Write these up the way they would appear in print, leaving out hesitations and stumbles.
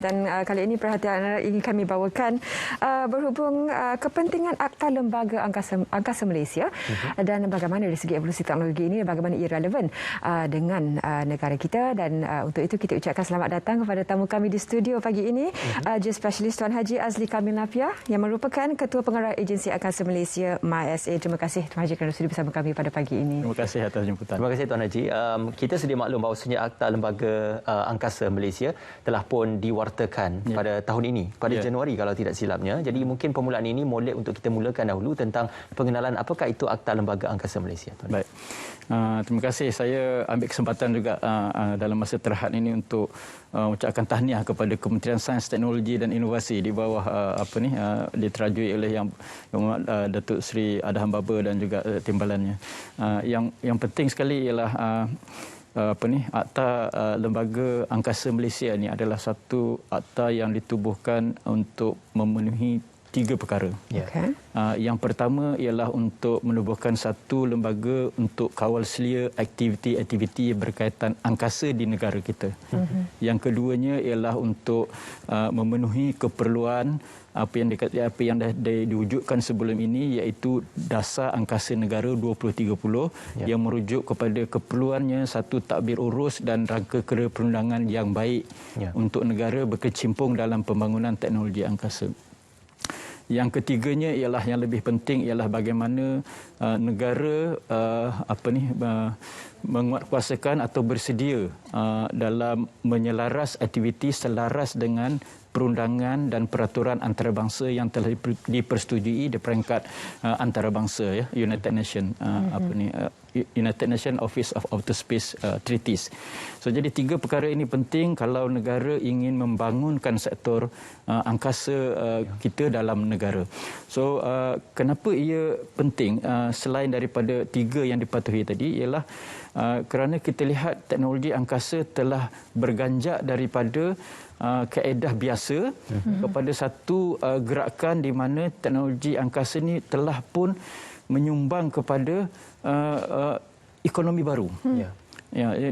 Dan kali ini perhatian ingin kami bawakan berhubung kepentingan Akta Lembaga Angkasa Malaysia dan bagaimana dari segi evolusi teknologi ini, bagaimana ia relevan dengan negara kita. Dan untuk itu kita ucapkan selamat datang kepada tamu kami di studio pagi ini, Geospesialis Tuan Haji Azli Kamil Nafia yang merupakan Ketua Pengarah Agensi Angkasa Malaysia MISA. Terima kasih Tuan Haji kerana sudi bersama kami pada pagi ini. Terima kasih atas jemputan. Terima kasih Tuan Haji. Kita sedia maklum bahawasanya Akta Lembaga Angkasa Malaysia telah pun diwartakan pada tahun ini, pada Januari kalau tidak silapnya. Jadi mungkin permulaan ini molek untuk kita mulakan dahulu tentang pengenalan apakah itu Akta Lembaga Angkasa Malaysia. Tuan. Baik. Terima kasih. Saya ambil kesempatan juga dalam masa terhad ini untuk ucapkan tahniah kepada Kementerian Sains, Teknologi dan Inovasi di bawah diterajui oleh yang Datuk Seri Adham Baba dan juga timbalannya. Yang penting sekali ialah Akta Lembaga Angkasa Malaysia ini adalah satu akta yang ditubuhkan untuk memenuhi 3 perkara. Okay. Yang pertama ialah untuk menubuhkan satu lembaga untuk kawal selia aktiviti-aktiviti berkaitan angkasa di negara kita. Yang keduanya ialah untuk memenuhi keperluan apa yang dah diwujudkan sebelum ini, iaitu Dasar Angkasa Negara 2030 yang merujuk kepada keperluannya satu tadbir urus dan rangka kera perundangan yang baik untuk negara berkecimpung dalam pembangunan teknologi angkasa. Yang ketiganya ialah yang lebih penting ialah bagaimana negara menguatkuasakan atau bersedia dalam menyelaras aktiviti selaras dengan perundangan dan peraturan antarabangsa yang telah dipersetujui di peringkat antarabangsa, United Nations United Nations Office of Outer Space Treaties. So jadi 3 perkara ini penting kalau negara ingin membangunkan sektor angkasa kita dalam negara. So kenapa ia penting selain daripada 3 yang dipatuhi tadi ialah kerana kita lihat teknologi angkasa telah berganjak daripada kaedah biasa kepada satu gerakan di mana teknologi angkasa ini telah pun menyumbang kepada ekonomi baru.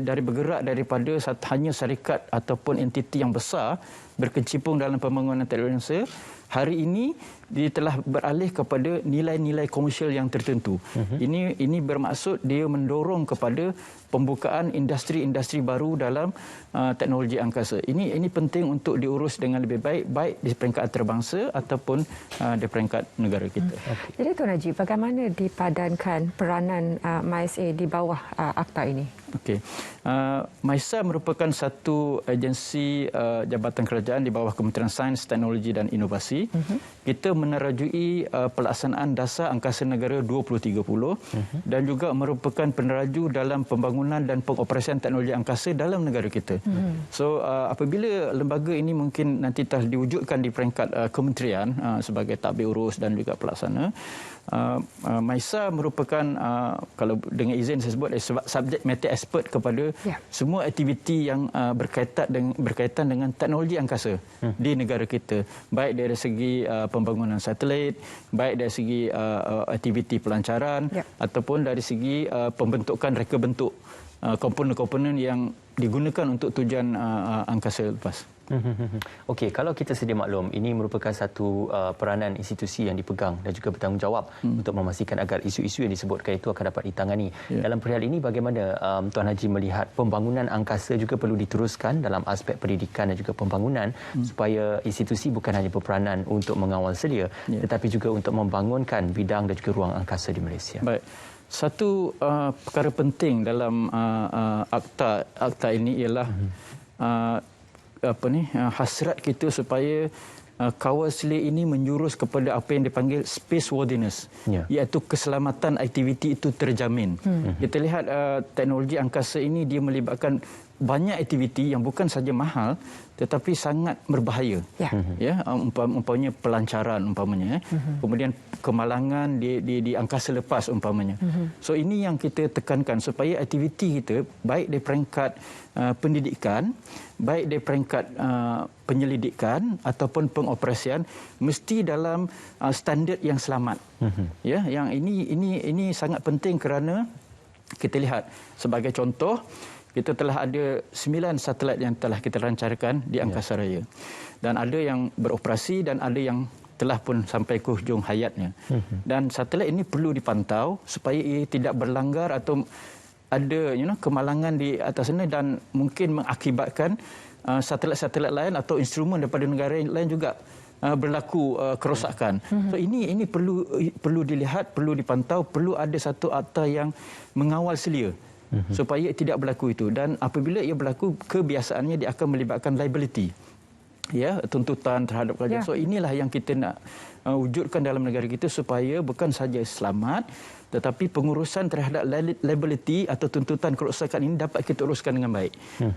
Dari bergerak daripada hanya syarikat ataupun entiti yang besar berkecimpung dalam pembangunan teknologi, hari ini dia telah beralih kepada nilai-nilai komersial yang tertentu. Ini bermaksud dia mendorong kepada pembukaan industri-industri baru dalam teknologi angkasa. Ini penting untuk diurus dengan lebih baik di peringkat antarabangsa ataupun di peringkat negara kita. Jadi Tuan Haji, bagaimana dipadankan peranan MISA di bawah akta ini? Okey. MISA merupakan satu agensi jabatan kerajaan di bawah Kementerian Sains, Teknologi dan Inovasi. Kita menerajui pelaksanaan Dasar Angkasa Negara 2030 dan juga merupakan peneraju dalam pembangunan dan pengoperasian teknologi angkasa dalam negara kita. So apabila lembaga ini mungkin nanti telah diwujudkan di peringkat kementerian sebagai tadbir urus dan juga pelaksana, MISA merupakan kalau dengan izin saya sebut subject matter expert kepada semua aktiviti yang berkaitan dengan teknologi angkasa di negara kita, baik dari segi pembangunan satelit, baik dari segi aktiviti pelancaran ataupun dari segi pembentukan reka bentuk komponen-komponen yang digunakan untuk tujuan angkasa lepas. Okey, kalau kita sedia maklum, ini merupakan satu peranan institusi yang dipegang dan juga bertanggungjawab untuk memastikan agar isu-isu yang disebutkan itu akan dapat ditangani. Dalam perihal ini bagaimana Tuan Haji melihat pembangunan angkasa juga perlu diteruskan dalam aspek pendidikan dan juga pembangunan supaya institusi bukan hanya berperanan untuk mengawal selia tetapi juga untuk membangunkan bidang dan juga ruang angkasa di Malaysia. Baik. Satu perkara penting dalam akta ini ialah hasrat kita supaya kawal selia ini menjurus kepada apa yang dipanggil space worthiness, iaitu keselamatan aktiviti itu terjamin. Kita lihat teknologi angkasa ini dia melibatkan banyak aktiviti yang bukan saja mahal tetapi sangat berbahaya. Umpamanya pelancaran kemudian kemalangan di angkasa lepas umpamanya. So ini yang kita tekankan supaya aktiviti kita baik dari peringkat pendidikan, baik dari peringkat penyelidikan ataupun pengoperasian mesti dalam standard yang selamat. Yang ini sangat penting kerana kita lihat sebagai contoh kita telah ada 9 satelit yang telah kita lancarkan di angkasa raya. Dan ada yang beroperasi dan ada yang telah pun sampai ke hujung hayatnya. Dan satelit ini perlu dipantau supaya ia tidak berlanggar atau ada kemalangan di atas sana dan mungkin mengakibatkan satelit-satelit lain atau instrumen daripada negara lain juga berlaku kerosakan. So ini perlu dilihat, perlu dipantau, perlu ada satu akta yang mengawal selia supaya tidak berlaku itu. Dan apabila ia berlaku, kebiasaannya dia akan melibatkan liability. Ya, tuntutan terhadap kerajaan. So inilah yang kita nak wujudkan dalam negara kita supaya bukan saja selamat tetapi pengurusan terhadap liability atau tuntutan kerosakan ini dapat kita uruskan dengan baik.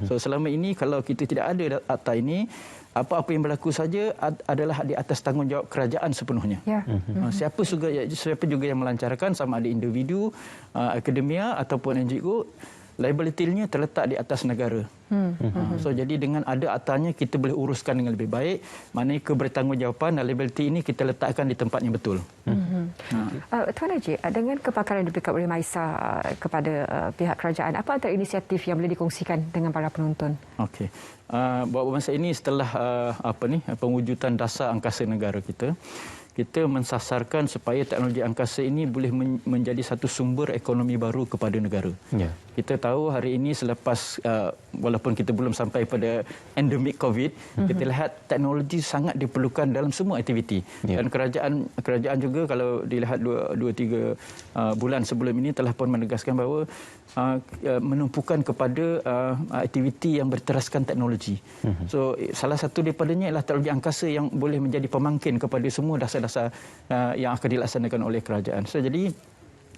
So selama ini kalau kita tidak ada akta ini, apa-apa yang berlaku saja adalah di atas tanggungjawab kerajaan sepenuhnya. Siapa juga yang melancarkan, sama ada individu, akademia ataupun NGO, liability-nya terletak di atas negara. So jadi dengan ada aktanya kita boleh uruskan dengan lebih baik. Maknanya kebertanggungjawaban dan liability ini kita letakkan di tempat yang betul. Tuan Haji, dengan kepakaran yang diberikan oleh Maisa kepada pihak kerajaan, apa antara inisiatif yang boleh dikongsikan dengan para penonton? Okey. Beberapa masa ini setelah pengujudan dasar angkasa negara kita mensasarkan supaya teknologi angkasa ini boleh menjadi satu sumber ekonomi baru kepada negara. Kita tahu hari ini selepas walaupun kita belum sampai pada endemik COVID, kita lihat teknologi sangat diperlukan dalam semua aktiviti. Dan kerajaan juga kalau dilihat 2-3 bulan sebelum ini telah pun menegaskan bahawa menumpukan kepada aktiviti yang berteraskan teknologi. So salah satu daripadanya ialah teknologi angkasa yang boleh menjadi pemangkin kepada semua dasar-dasar yang akan dilaksanakan oleh kerajaan. So jadi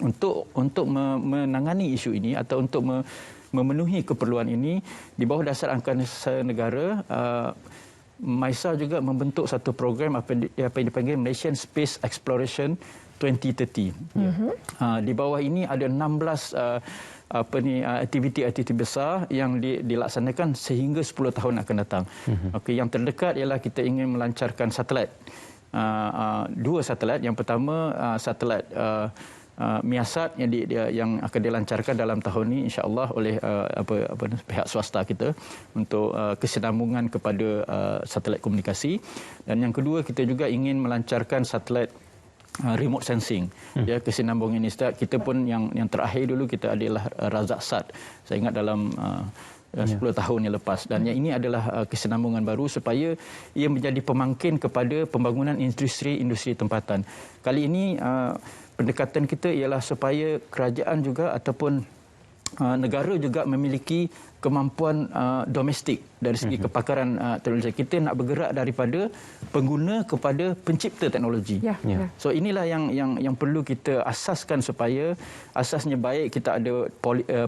untuk menangani isu ini atau untuk memenuhi keperluan ini di bawah dasar angkasa negara, Maisa juga membentuk satu program apa yang dipanggil Malaysian Space Exploration 2030. Di bawah ini ada 16 aktiviti besar yang dilaksanakan sehingga 10 tahun akan datang. Yang terdekat ialah kita ingin melancarkan satelit. 2 satelit. Yang pertama satelit Miasat yang akan dilancarkan dalam tahun ini insya-Allah oleh pihak swasta kita untuk kesinambungan kepada satelit komunikasi. Dan yang kedua, kita juga ingin melancarkan satelit remote sensing. Ya, kesinambungan ini kita pun yang terakhir dulu kita adalah Razak-Sat. Saya ingat dalam 10 tahun yang lepas, dan yang ini adalah kesinambungan baru supaya ia menjadi pemangkin kepada pembangunan industri tempatan. Kali ini pendekatan kita ialah supaya kerajaan juga ataupun negara juga memiliki kemampuan domestik dari segi kepakaran teknologi. Kita nak bergerak daripada pengguna kepada pencipta teknologi. So inilah yang perlu kita asaskan supaya asasnya baik, kita ada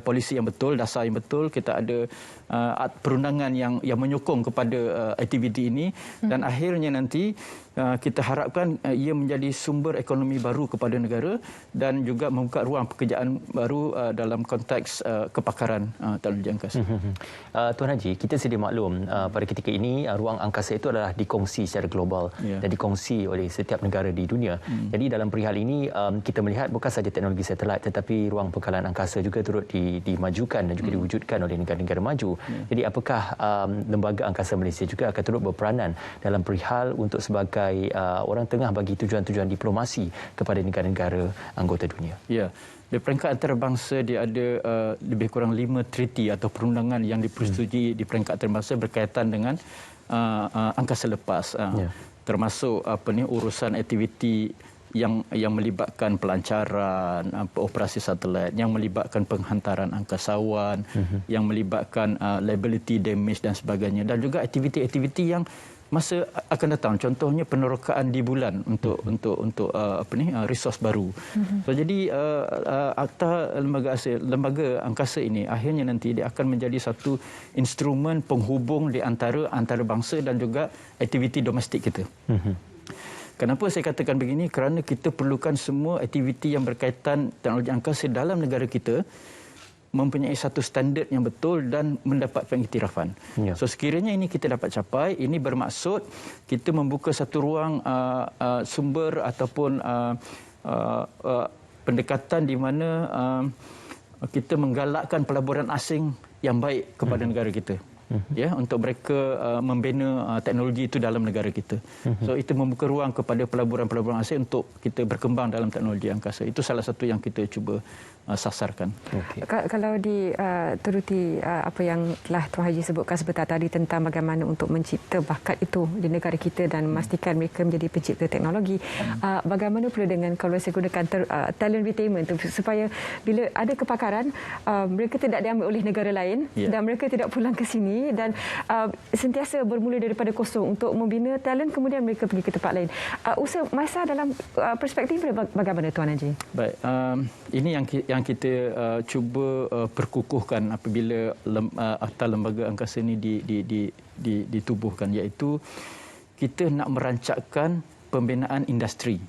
polisi yang betul, dasar yang betul, kita ada perundangan yang menyokong kepada aktiviti ini, dan akhirnya nanti kita harapkan ia menjadi sumber ekonomi baru kepada negara dan juga membuka ruang pekerjaan baru dalam konteks kepakaran teknologi angkasa. Tuan Haji, kita sedia maklum pada ketika ini ruang angkasa itu adalah dikongsi secara global dan dikongsi oleh setiap negara di dunia. Jadi dalam perihal ini kita melihat bukan sahaja teknologi satelit tetapi ruang pengkalan angkasa juga turut dimajukan dan juga diwujudkan oleh negara-negara maju. Jadi apakah Lembaga Angkasa Malaysia juga akan turut berperanan dalam perihal untuk sebagai orang tengah bagi tujuan-tujuan diplomasi kepada negara-negara anggota dunia? Ya. Di peringkat antarabangsa dia ada lebih kurang 5 treaty atau perundangan yang dipersetujui di peringkat antarabangsa berkaitan dengan angkasa lepas. Termasuk urusan aktiviti yang melibatkan pelancaran, operasi satelit, yang melibatkan penghantaran angkasawan, yang melibatkan liability damage dan sebagainya, dan juga aktiviti-aktiviti yang masa akan datang, contohnya penerokaan di bulan untuk resource baru. So jadi akta lembaga angkasa ini akhirnya nanti dia akan menjadi satu instrumen penghubung di antara antarabangsa dan juga aktiviti domestik kita. Kenapa saya katakan begini? Kerana kita perlukan semua aktiviti yang berkaitan teknologi angkasa dalam negara kita mempunyai satu standard yang betul dan mendapat pengiktirafan. So sekiranya ini kita dapat capai, ini bermaksud kita membuka satu ruang sumber ataupun pendekatan di mana kita menggalakkan pelaburan asing yang baik kepada negara kita. Ya, untuk mereka membina teknologi itu dalam negara kita. So itu membuka ruang kepada pelaburan-pelaburan asing untuk kita berkembang dalam teknologi angkasa. Itu salah satu yang kita cuba sasarkan. Okay. Kalau dituruti apa yang telah Tuan Haji sebutkan sebentar tadi tentang bagaimana untuk mencipta bakat itu di negara kita dan memastikan mereka menjadi pencipta teknologi, bagaimana pula dengan kalau saya gunakan talent retainment itu, supaya bila ada kepakaran mereka tidak diambil oleh negara lain dan mereka tidak pulang ke sini dan sentiasa bermula daripada kosong untuk membina talent, kemudian mereka pergi ke tempat lain. Usaha MISA dalam perspektif bagaimana Tuan Haji? Baik, ini yang kita cuba perkukuhkan apabila Akta Lembaga Angkasa ini ditubuhkan, iaitu kita nak merancangkan pembinaan industri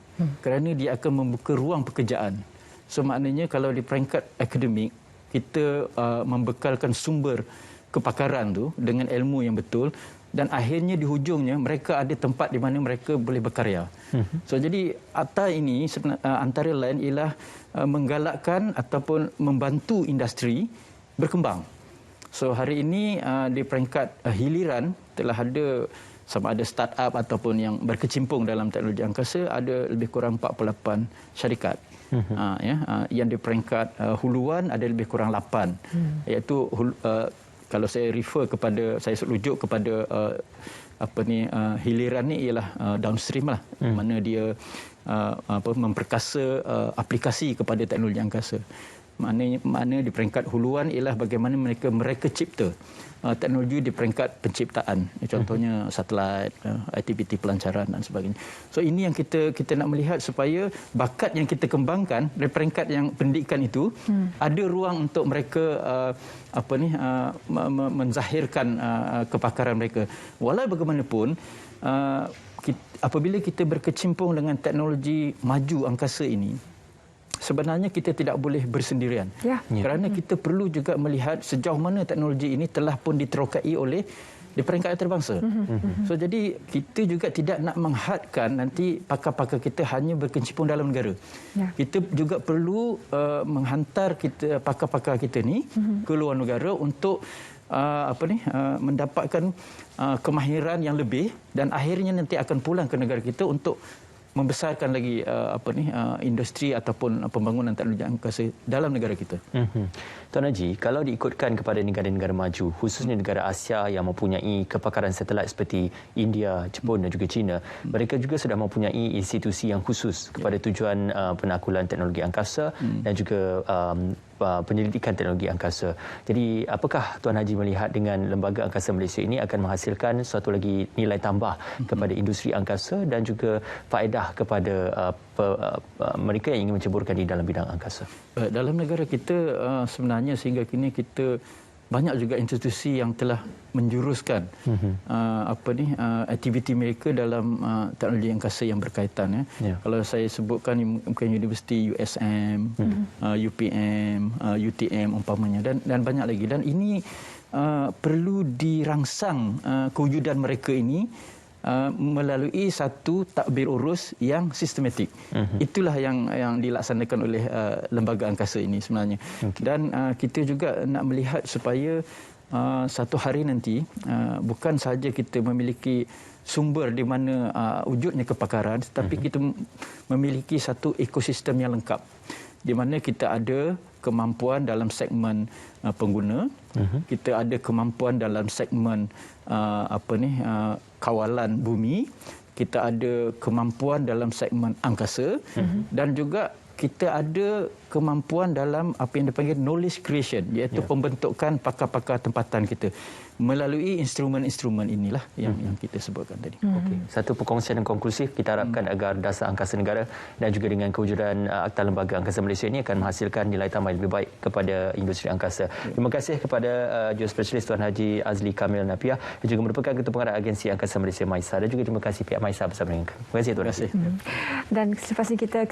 kerana dia akan membuka ruang pekerjaan. So maknanya kalau di peringkat akademik kita membekalkan sumber kepakaran tu dengan ilmu yang betul, dan akhirnya di hujungnya mereka ada tempat di mana mereka boleh berkarya. So jadi akta ini antara lain ialah menggalakkan ataupun membantu industri berkembang. So hari ini di peringkat hiliran telah ada sama ada startup ataupun yang berkecimpung dalam teknologi angkasa ada lebih kurang 48 syarikat. Yang di peringkat huluan ada lebih kurang 8. Iaitu kalau saya saya rujuk kepada hiliran ni ialah downstream lah, mana dia memperkasa aplikasi kepada teknologi angkasa. Mana di peringkat huluan ialah bagaimana mereka cipta teknologi di peringkat penciptaan, contohnya satelit, aktiviti pelancaran dan sebagainya. So ini yang kita nak melihat supaya bakat yang kita kembangkan dari peringkat yang pendidikan itu ada ruang untuk mereka menzahirkan kepakaran mereka. Walau bagaimanapun apabila kita berkecimpung dengan teknologi maju angkasa ini, sebenarnya kita tidak boleh bersendirian. Kerana kita perlu juga melihat sejauh mana teknologi ini telah pun diterokai oleh di peringkat antarabangsa. So jadi kita juga tidak nak menghadkan nanti pakar-pakar kita hanya berkecimpung dalam negara. Kita juga perlu menghantar pakar-pakar kita ni ke luar negara untuk mendapatkan kemahiran yang lebih, dan akhirnya nanti akan pulang ke negara kita untuk membesarkan lagi industri ataupun pembangunan teknologi angkasa dalam negara kita. Tuan Haji, kalau diikutkan kepada negara-negara maju, khususnya negara Asia yang mempunyai kepakaran satelit seperti India, Jepun dan juga China, mereka juga sudah mempunyai institusi yang khusus kepada tujuan penakulan teknologi angkasa dan juga penyelidikan teknologi angkasa. Jadi apakah Tuan Haji melihat dengan Lembaga Angkasa Malaysia ini akan menghasilkan suatu lagi nilai tambah kepada industri angkasa dan juga faedah kepada mereka yang ingin menceburkan di dalam bidang angkasa? Dalam negara kita sebenarnya sehingga kini kita banyak juga institusi yang telah menjuruskan aktiviti mereka dalam teknologi angkasa yang berkaitan. Kalau saya sebutkan mungkin Universiti USM, UPM, UTM umpamanya, dan banyak lagi. Dan ini perlu dirangsang kewujudan mereka ini melalui satu takbir urus yang sistematik. Itulah yang dilaksanakan oleh lembaga angkasa ini sebenarnya. Dan kita juga nak melihat supaya satu hari nanti bukan sahaja kita memiliki sumber di mana wujudnya kepakaran, tetapi kita memiliki satu ekosistem yang lengkap di mana kita ada kemampuan dalam segmen pengguna, kita ada kemampuan dalam segmen kawalan bumi, kita ada kemampuan dalam segmen angkasa, dan juga kita ada kemampuan dalam apa yang dipanggil knowledge creation, iaitu pembentukan pakar-pakar tempatan kita melalui instrumen-instrumen inilah yang kita sebutkan tadi. Okey. Satu perkongsian yang konklusif, kita harapkan agar Dasar Angkasa Negara dan juga dengan kewujudan Akta Lembaga Angkasa Malaysia ini akan menghasilkan nilai tambah yang lebih baik kepada industri angkasa. Terima kasih kepada Geospesialis Tuan Haji Azli Kamil Napiah yang juga merupakan Ketua Pengarah Agensi Angkasa Malaysia MISA, dan juga terima kasih pihak MISA bersama dengan kami. Terima kasih Tuan Haji. Dan selepas ini kita